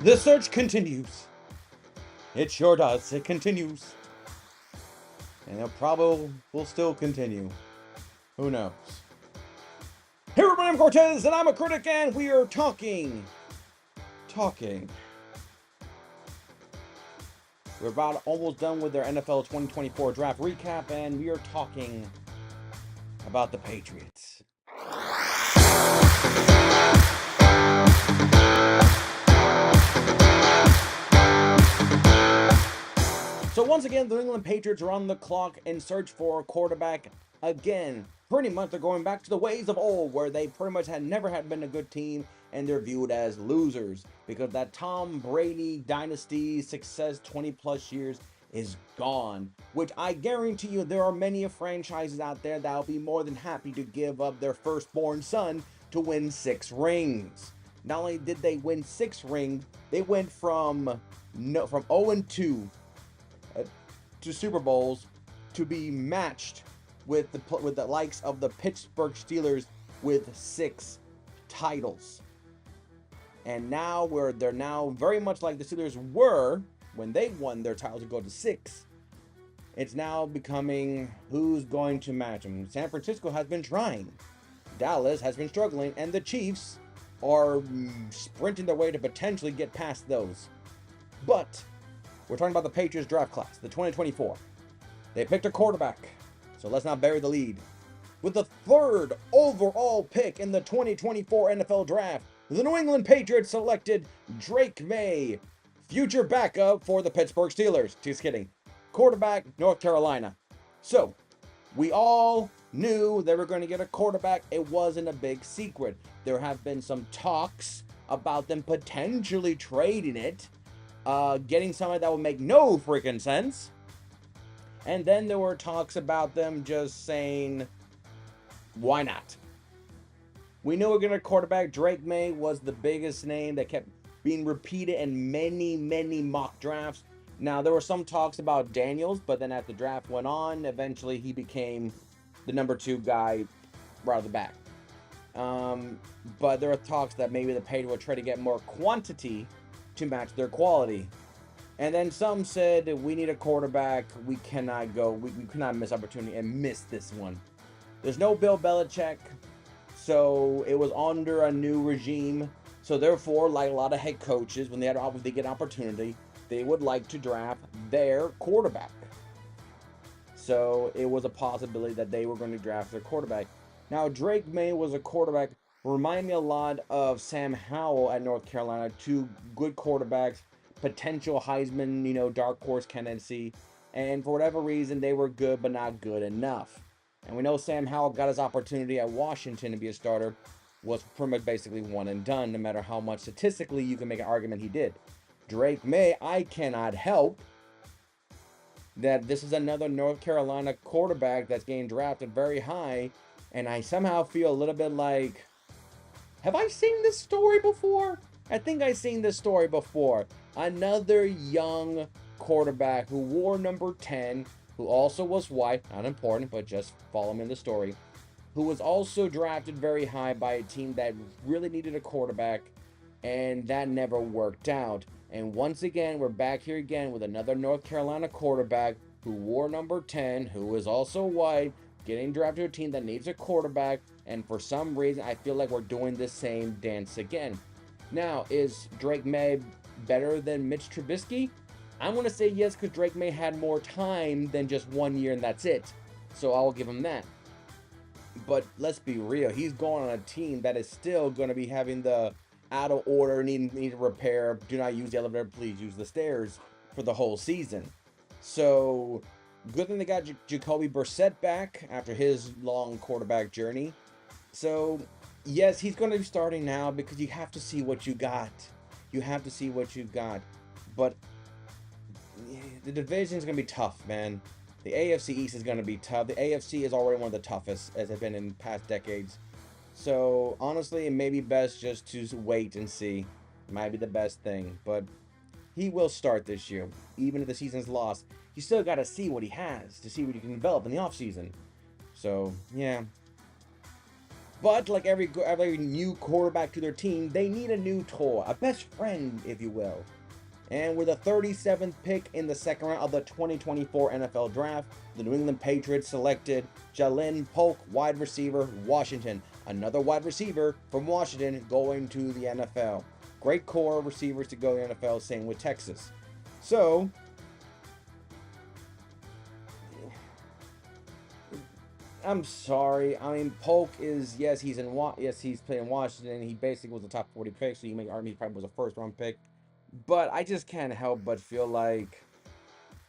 The search continues. It sure does. It continues. And it probably will still continue. Who knows? Hey everybody, I'm Cortez, and I'm a critic, and we are talking. We're about almost done with their NFL 2024 draft recap, and we are talking about the Patriots. So once again, the New England Patriots are on the clock in search for a quarterback again. Pretty much they're going back to the ways of old, where they pretty much had never had been a good team, and they're viewed as losers because that Tom Brady dynasty success 20 plus years is gone, which I guarantee you there are many franchises out there that will be more than happy to give up their firstborn son to win 6 rings. Not only did they win 6 rings, they went from 0-2 to Super Bowls to be matched with the likes of the Pittsburgh Steelers with 6 titles. And now they're now very much like the Steelers were when they won their title to go to 6. It's now becoming who's going to match them. San Francisco has been trying. Dallas has been struggling, and the Chiefs are sprinting their way to potentially get past those. But we're talking about the Patriots draft class, the 2024. They picked a quarterback, so let's not bury the lead. With the 3rd overall pick in the 2024 NFL Draft, the New England Patriots selected Drake May, future backup for the Pittsburgh Steelers. Just kidding. Quarterback, North Carolina. So, we all knew they were going to get a quarterback. It wasn't a big secret. There have been some talks about them potentially trading it, getting somebody that would make no freaking sense. And then there were talks about them just saying, why not? We knew we were going to quarterback. Drake May was the biggest name that kept being repeated in many mock drafts. Now, there were some talks about Daniels, but then as the draft went on, eventually he became the number 2 guy right off the back. But there were talks that maybe the Patriots would try to get more quantity to match their quality. And then some said, we need a quarterback. We cannot miss opportunity and miss this one. There's no Bill Belichick, so it was under a new regime. So therefore, like a lot of head coaches, when they get an opportunity, they would like to draft their quarterback. So it was a possibility that they were going to draft their quarterback. Now, Drake May was a quarterback, reminded me a lot of Sam Howell at North Carolina, 2 good quarterbacks, potential Heisman, dark horse candidacy, and for whatever reason, they were good, but not good enough. And we know Sam Howell got his opportunity at Washington to be a starter, was pretty much basically one and done, no matter how much statistically you can make an argument he did. Drake May, I cannot help that this is another North Carolina quarterback that's getting drafted very high, and I somehow feel a little bit like, have I seen this story before? I think I've seen this story before. Another young quarterback who wore number 10, who also was white, not important, but just follow me in the story, who was also drafted very high by a team that really needed a quarterback, and that never worked out. And once again, we're back here again with another North Carolina quarterback who wore number 10, who is also white, getting drafted to a team that needs a quarterback, and for some reason, I feel like we're doing the same dance again. Now, is Drake May better than Mitch Trubisky? I'm going to say yes, because Drake May had more time than just 1 year, and that's it. So I'll give him that. But let's be real. He's going on a team that is still going to be having the out of order, need repair, do not use the elevator, please use the stairs for the whole season. So, good thing they got Jacoby Brissett back after his long quarterback journey. So, yes, he's going to be starting now because you have to see what you got. You have to see what you got. But the division is going to be tough, man. The AFC East is going to be tough. The AFC is already one of the toughest as it's been in past decades. So, honestly, it may be best just to wait and see. It might be the best thing. But he will start this year. Even if the season's lost, you still got to see what he has to see what he can develop in the offseason. So, yeah. But like every new quarterback to their team, they need a new toy, a best friend, if you will. And with the 37th pick in the second round of the 2024 NFL Draft, the New England Patriots selected Jalen Polk, wide receiver, Washington. Another wide receiver from Washington going to the NFL. Great core of receivers to go to the NFL, same with Texas. So, I'm sorry. I mean, Polk is, yes, he's playing Washington. He basically was a top 40 pick, so you make argue he probably was a first round pick. But I just can't help but feel like,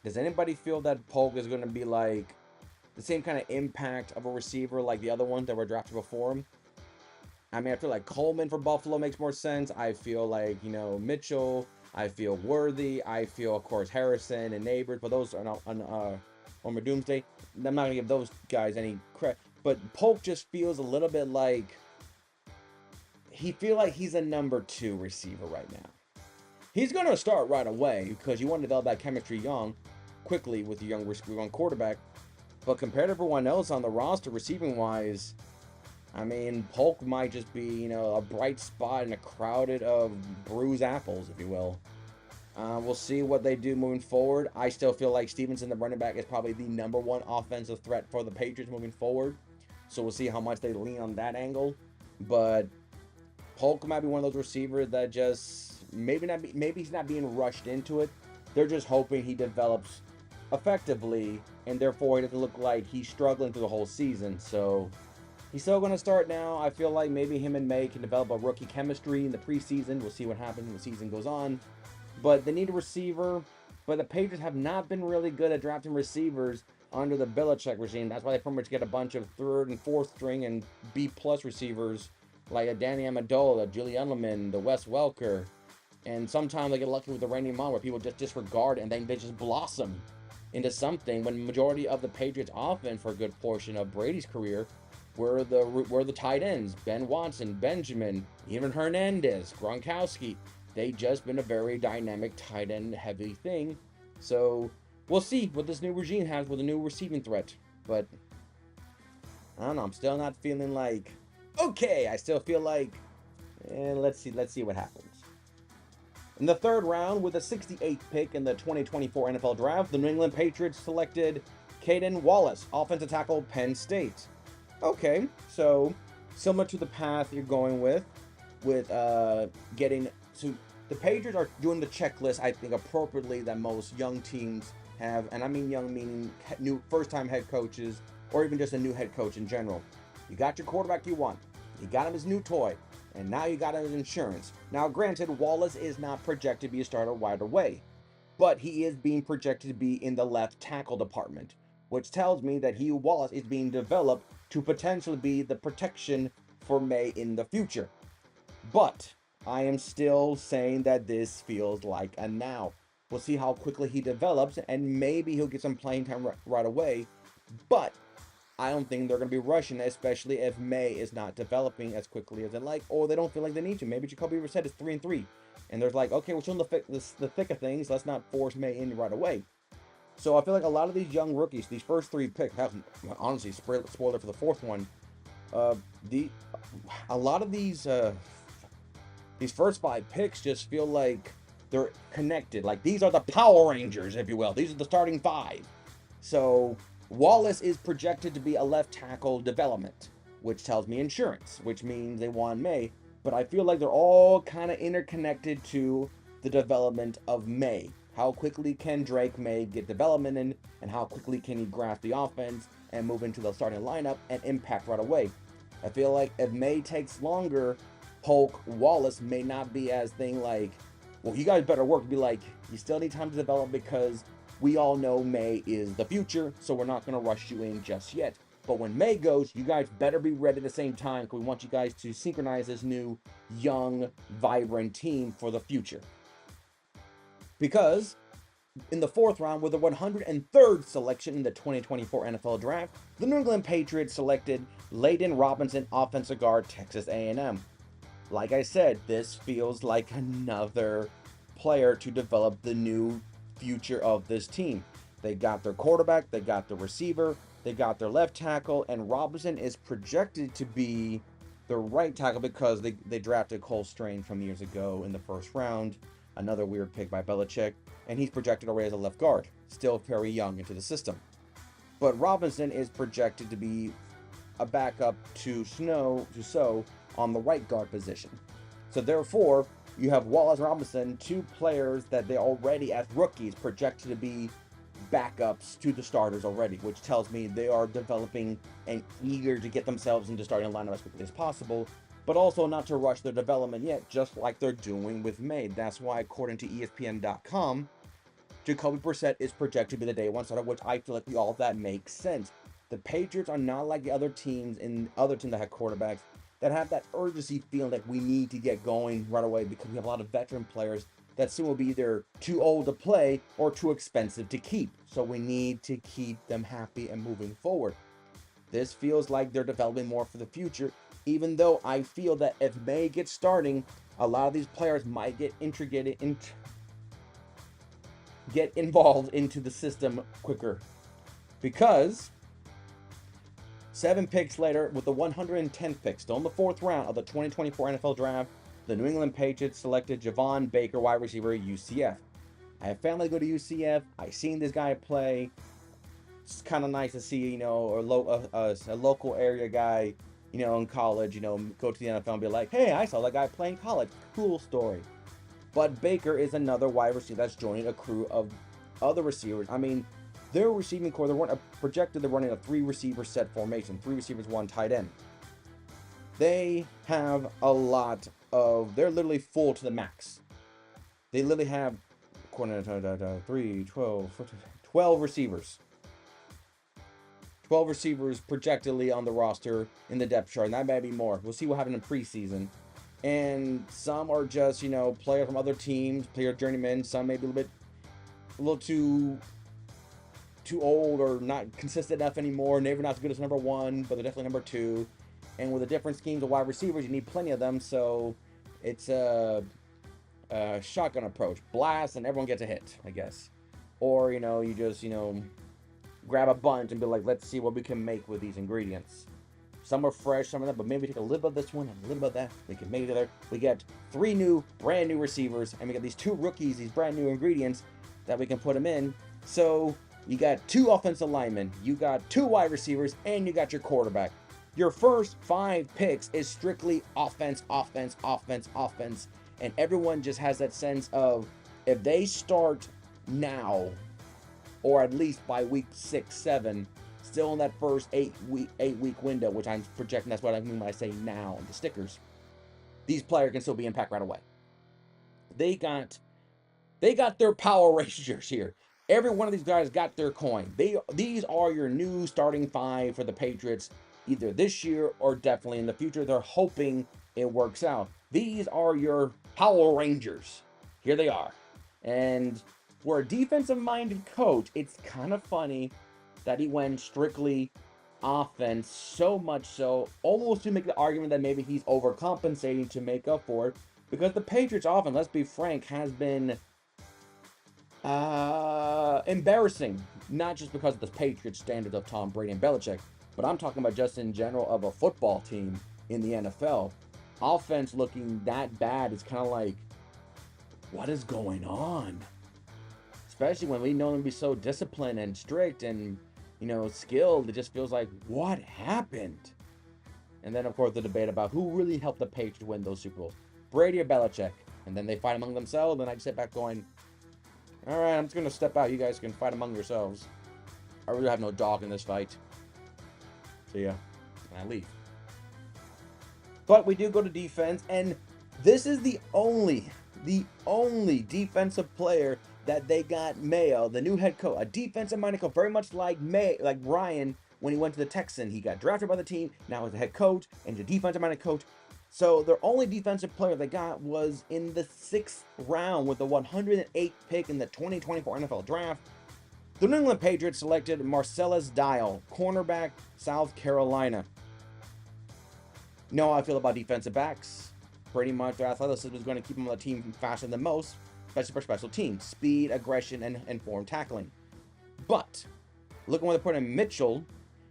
does anybody feel that Polk is going to be like the same kind of impact of a receiver like the other ones that were drafted before him? I mean, I feel like Coleman for Buffalo makes more sense. I feel like, Mitchell. I feel Worthy. I feel, of course, Harrison and Neighbors, but those are not on my doomsday. I'm not going to give those guys any credit. But Polk just feels a little bit like he's a number two receiver right now. He's going to start right away because you want to develop that chemistry quickly with your young quarterback. But compared to everyone else on the roster, receiving wise, I mean, Polk might just be, a bright spot in a crowded of bruised apples, if you will. We'll see what they do moving forward. I still feel like Stevenson, the running back, is probably the number one offensive threat for the Patriots moving forward. So we'll see how much they lean on that angle. But Polk might be one of those receivers that just maybe he's not being rushed into it. They're just hoping he develops effectively, and therefore he doesn't look like he's struggling through the whole season. So he's still going to start now. I feel like maybe him and May can develop a rookie chemistry in the preseason. We'll see what happens when the season goes on. But they need a receiver. But the Patriots have not been really good at drafting receivers under the Belichick regime. That's why they pretty much get a bunch of third and fourth string and B plus receivers like a Danny Amendola, Julian Edelman, the Wes Welker. And sometimes they get lucky with the Randy Moss where people just disregard and then they just blossom into something when the majority of the Patriots offense for a good portion of Brady's career were the tight ends. Ben Watson, Benjamin, even Hernandez, Gronkowski. They just been a very dynamic tight end heavy thing. So we'll see what this new regime has with a new receiving threat. But I don't know. I'm still not feeling like okay. I still feel like let's see what happens. In the third round, with the 68th pick in the 2024 NFL Draft, the New England Patriots selected Caden Wallace, offensive tackle, Penn State. Okay, so similar to the path you're going with getting to the Patriots are doing the checklist, I think, appropriately that most young teams have, and I mean young meaning new first-time head coaches or even just a new head coach in general. You got your quarterback you want. You got him his new toy. And now you got his insurance. Now, granted, Wallace is not projected to be a starter right away, but he is being projected to be in the left tackle department, which tells me that Wallace is being developed to potentially be the protection for May in the future. But I am still saying that this feels like a now. We'll see how quickly he develops, and maybe he'll get some playing time right away. But I don't think they're going to be rushing, especially if May is not developing as quickly as they like, or they don't feel like they need to. Maybe Jacoby Brissett is 3-3, and they're like, okay, we're still in the thick of things. Let's not force May in right away. So I feel like a lot of these young rookies, these first three picks, honestly, spoiler for the fourth one, a lot of these first five picks just feel like they're connected. Like these are the Power Rangers, if you will. These are the starting five. So Wallace is projected to be a left tackle development, which tells me insurance, which means they want May. But I feel like they're all kind of interconnected to the development of May. How quickly can Drake May get development in, and how quickly can he grasp the offense and move into the starting lineup and impact right away? I feel like if May takes longer, Polk Wallace may not be as thing like, well, you guys better work. Be like, you still need time to develop because we all know May is the future, so we're not going to rush you in just yet. But when May goes, you guys better be ready at the same time because we want you guys to synchronize this new, young, vibrant team for the future. Because in the fourth round, with the 103rd selection in the 2024 NFL Draft, the New England Patriots selected Layden Robinson, offensive guard, Texas A&M. Like I said, this feels like another player to develop the new future of this team. They got their quarterback, they got the receiver, they got their left tackle, and Robinson is projected to be The right tackle, because they drafted Cole Strange from years ago in the first round, another weird pick by Belichick, and he's projected already as a left guard, still very young into the system. But Robinson is projected to be a backup to So on the right guard position. So therefore, you have Wallace and Robinson, two players that they already, as rookies, projected to be backups to the starters already, which tells me they are developing and eager to get themselves into starting lineup as quickly as possible, but also not to rush their development yet, just like they're doing with May. That's why, according to ESPN.com, Jacoby Brissett is projected to be the day one starter, which I feel like all of that makes sense. The Patriots are not like the other teams that have quarterbacks that have that urgency feeling that we need to get going right away, because we have a lot of veteran players that soon will be either too old to play or too expensive to keep. So we need to keep them happy and moving forward. This feels like they're developing more for the future, even though I feel that if May gets starting, a lot of these players might get involved into the system quicker, because 7 picks later, with the 110th pick, still in the 4th round of the 2024 NFL Draft, the New England Patriots selected Javon Baker, wide receiver, UCF. I have family go to UCF. I've seen this guy play. It's kind of nice to see, a local area guy, in college, go to the NFL and be like, hey, I saw that guy playing college. Cool story. But Baker is another wide receiver that's joining a crew of other receivers. I mean, their receiving core, they're running a 3-receiver set formation, 3 receivers, 1 tight end. They have a lot they're literally full to the max. They literally have 12 receivers. 12 receivers projectedly on the roster in the depth chart, and that may be more. We'll see what happens in preseason. And some are just, players from other teams, player journeymen. Some maybe a little too old or not consistent enough anymore. Maybe not as good as number 1, but they're definitely number 2. And with the different schemes of wide receivers, you need plenty of them. So it's a shotgun approach. Blast and everyone gets a hit, I guess. Or, you just, grab a bunch and be like, let's see what we can make with these ingredients. Some are fresh, some of them, but maybe take a little bit of this one and a little bit of that. We can make it together. We get 3 brand new receivers, and we get these 2 rookies, these brand new ingredients that we can put them in. So you got 2 offensive linemen, you got 2 wide receivers, and you got your quarterback. Your first 5 picks is strictly offense, and everyone just has that sense of, if they start now, or at least by week 6, 7, still in that first 8-week window, which I'm projecting, that's what I mean when I say now, the stickers, these players can still be impacted right away. They got their Power Rangers here. Every one of these guys got their coin. These are your new starting 5 for the Patriots, either this year or definitely in the future. They're hoping it works out. These are your Power Rangers. Here they are. And for a defensive-minded coach, it's kind of funny that he went strictly offense, so much so, almost to make the argument that maybe he's overcompensating to make up for it, because the Patriots offense, let's be frank, has been embarrassing, not just because of the Patriots standards of Tom Brady and Belichick, but I'm talking about just in general of a football team in the NFL. Offense looking that bad is kind of like, what is going on? Especially when we know them to be so disciplined and strict and, skilled. It just feels like, what happened? And then, of course, the debate about who really helped the Patriots win those Super Bowls, Brady or Belichick. And then they fight among themselves, and I just sit back going, all right, I'm just going to step out. You guys can fight among yourselves. I really have no dog in this fight. See ya. And I leave. But we do go to defense, and this is the only defensive player that they got Mayo, the new head coach, a defensive-minded coach, very much like Ryan when he went to the Texans. He got drafted by the team, now he's the head coach, and he's a defensive-minded coach. So their only defensive player they got was in the 6th round with the 108th pick in the 2024 NFL Draft. The New England Patriots selected Marcellus Dial, cornerback, South Carolina. You know how I feel about defensive backs. Pretty much their athleticism is going to keep them on the team faster than most, especially for special teams. Speed, aggression, and informed tackling. But, looking where they put in Mitchell,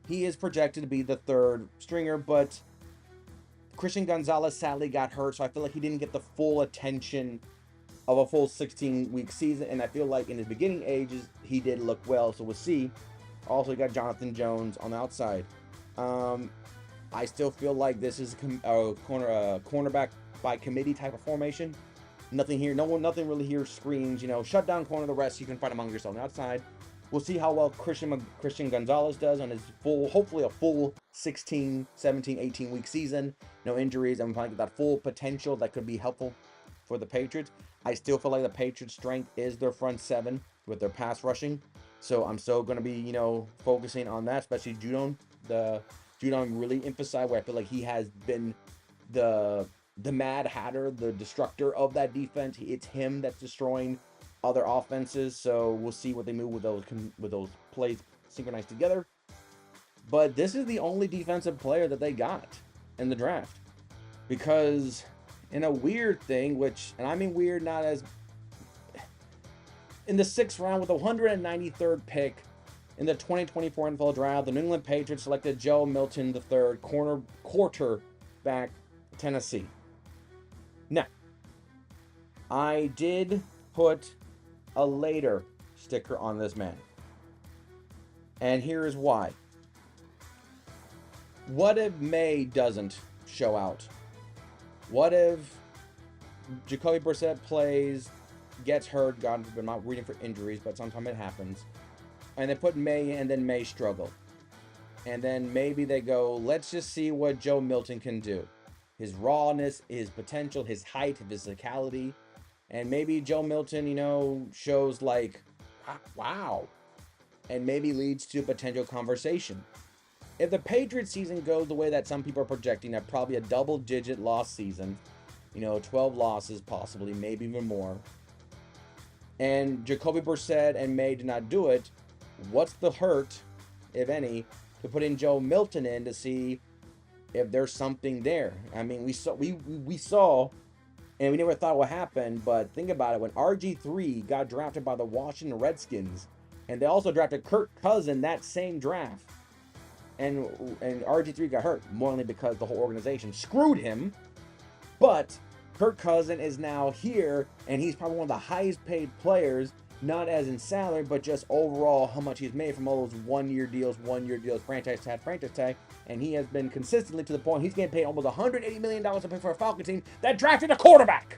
he is projected to be the 3rd stringer, but Christian Gonzalez sadly got hurt, so I feel like he didn't get the full attention of a full 16-week season. And I feel like in his beginning ages, he did look well. So we'll see. Also, you got Jonathan Jones on the outside. I still feel like this is a cornerback by committee type of formation. Nothing here. Nothing really here screams, shut down corner. The rest you can fight among yourself on the outside. We'll see how well Christian Gonzalez does on his hopefully a full 16, 17, 18-week season. No injuries. I'm finding that full potential that could be helpful for the Patriots. I still feel like the Patriots' strength is their front seven with their pass rushing. So I'm still going to be, focusing on that, especially Judon. Judon really emphasized where I feel like he has been the Mad Hatter, the destructor of that defense. It's him that's destroying other offenses. So we'll see what they move with those plays synchronized together. But this is the only defensive player that they got in the draft, because in a weird thing, and I mean weird not as in the 6th round with the 193rd pick in the 2024 NFL Draft, the New England Patriots selected Joe Milton III, quarterback, Tennessee. Now, I did put a later sticker on this man. And here is why. What if May doesn't show out? What if Jacoby Brissett plays, gets hurt, God forbid, I'm not reading for injuries, but sometimes it happens, and they put May in, and then May struggle. And then maybe they go, let's just see what Joe Milton can do. His rawness, his potential, his height, his physicality. And maybe Joe Milton, shows like, wow. And maybe leads to a potential conversation. If the Patriots season goes the way that some people are projecting, at probably a double-digit loss season, 12 losses possibly, maybe even more, and Jacoby Brissett and May did not do it, what's the hurt, if any, to put in Joe Milton in to see if there's something there? I mean, we saw, and we never thought what happened, but think about it. When RG3 got drafted by the Washington Redskins, and they also drafted Kirk Cousins that same draft, and RG3 got hurt, more only because the whole organization screwed him, but Kirk Cousins is now here, and he's probably one of the highest paid players, not as in salary, but just overall how much he's made from all those one-year deals, franchise tag, and he has been consistently to the point he's getting paid almost $180 million to play for a Falcon team that drafted a quarterback.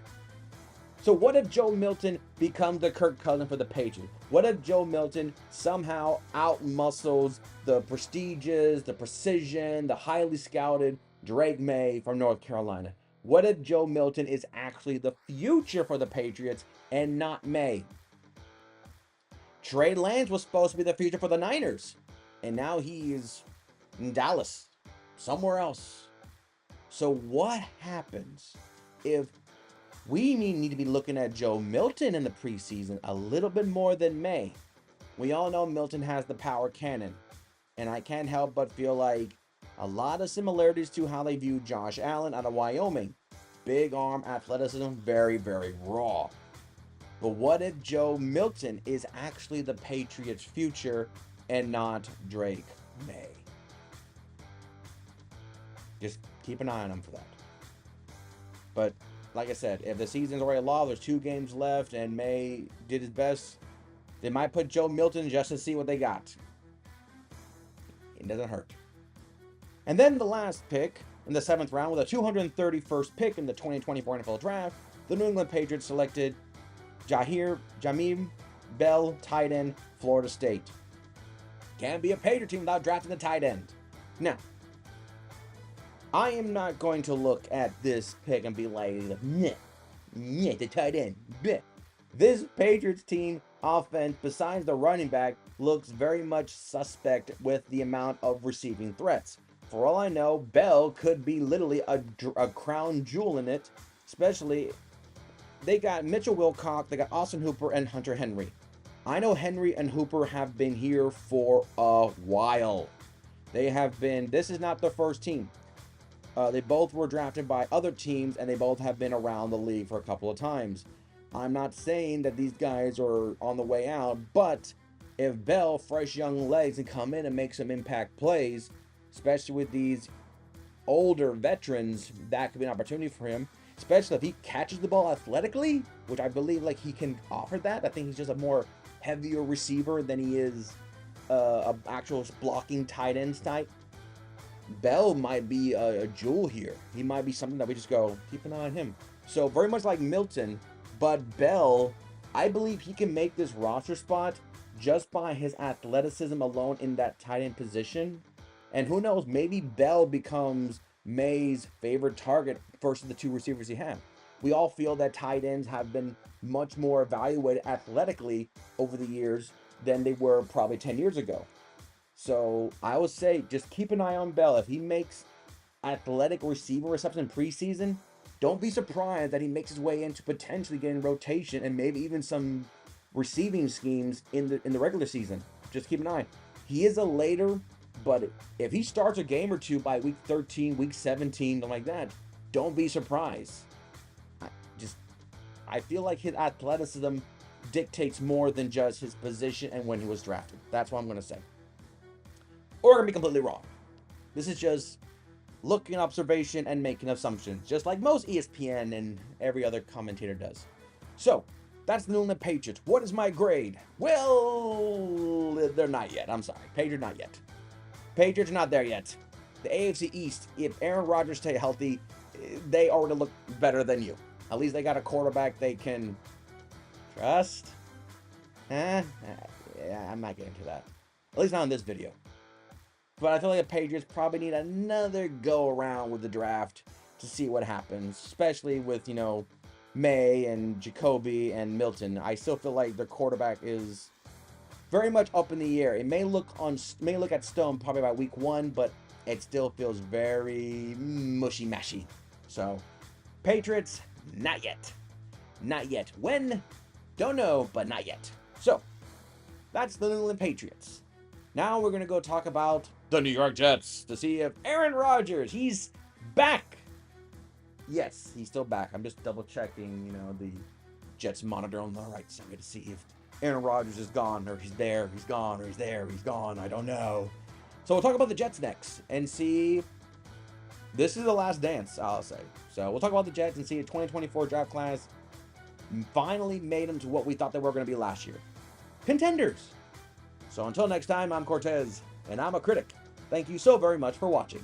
So what if Joe Milton becomes the Kirk Cousins for the Patriots? What if Joe Milton somehow outmuscles the prestigious, the precision, the highly scouted Drake May from North Carolina? What if Joe Milton is actually the future for the Patriots and not May? Trey Lance was supposed to be the future for the Niners, and now he is in Dallas, somewhere else. So what happens if we need to be looking at Joe Milton in the preseason a little bit more than May? We all know Milton has the power cannon, and I can't help but feel like a lot of similarities to how they view Josh Allen out of Wyoming. Big arm, athleticism, very, very raw. But what if Joe Milton is actually the Patriots' future and not Drake May? Just keep an eye on him for that. But like I said, if the season's already lost, there's 2 games left, and May did his best, they might put Joe Milton just to see what they got. It doesn't hurt. And then the last pick in the 7th round, with a 231st pick in the 2024 NFL Draft, the New England Patriots selected Jameer Bell, tight end, Florida State. Can't be a Patriot team without drafting a tight end. Now, I am not going to look at this pick and be like, the tight end. Bleh. This Patriots team offense, besides the running back, looks very much suspect with the amount of receiving threats. For all I know, Bell could be literally a crown jewel in it, especially they got Mitchell Wilcox, they got Austin Hooper, and Hunter Henry. I know Henry and Hooper have been here for a while. This is not their first team. They both were drafted by other teams, and they both have been around the league for a couple of times. I'm not saying that these guys are on the way out, but if Bell, fresh young legs, can come in and make some impact plays, especially with these older veterans, that could be an opportunity for him, especially if he catches the ball athletically, which I believe like he can offer that. I think he's just a more heavier receiver than he is a actual blocking tight end type. Bell might be a jewel here. He might be something that we just go keep an eye on him. So very much like Milton, but Bell, I believe he can make this roster spot just by his athleticism alone in that tight end position. And who knows, maybe Bell becomes May's favorite target versus the two receivers he had. We all feel that tight ends have been much more evaluated athletically over the years than they were probably 10 years ago. So I would say just keep an eye on Bell. If he makes athletic receiver reception in preseason, don't be surprised that he makes his way into potentially getting rotation and maybe even some receiving schemes in the regular season. Just keep an eye. He is a later, but if he starts a game or two by week 13, week 17, something like that, don't be surprised. I just I feel like his athleticism dictates more than just his position and when he was drafted. That's what I'm gonna say. Or I'm gonna be completely wrong. This is just looking observation and making assumptions, just like most ESPN and every other commentator does. So, that's the New England Patriots. What is my grade? Well, they're not yet. I'm sorry. Patriots not yet. Patriots are not there yet. The AFC East, if Aaron Rodgers stay healthy, they already look better than you. At least they got a quarterback they can trust. Yeah, I'm not getting to that. At least not in this video. But I feel like the Patriots probably need another go around with the draft to see what happens, especially with, May and Jacoby and Milton. I still feel like their quarterback is very much up in the air. It may look at stone probably by week 1, but it still feels very mushy mashy. So, Patriots, not yet. Not yet. When? Don't know, but not yet. So, that's the New England Patriots. Now we're going to go talk about the New York Jets to see if Aaron Rodgers, he's back. Yes, he's still back. I'm just double checking, the Jets monitor on the right side to see if Aaron Rodgers is gone or he's there, he's gone, or he's there, he's gone. I don't know. So we'll talk about the Jets next and see. This is the last dance, I'll say. So we'll talk about the Jets and see a 2024 draft class finally made them to what we thought they were going to be last year. Contenders. So until next time, I'm Cortez, and I'm a critic. Thank you so very much for watching.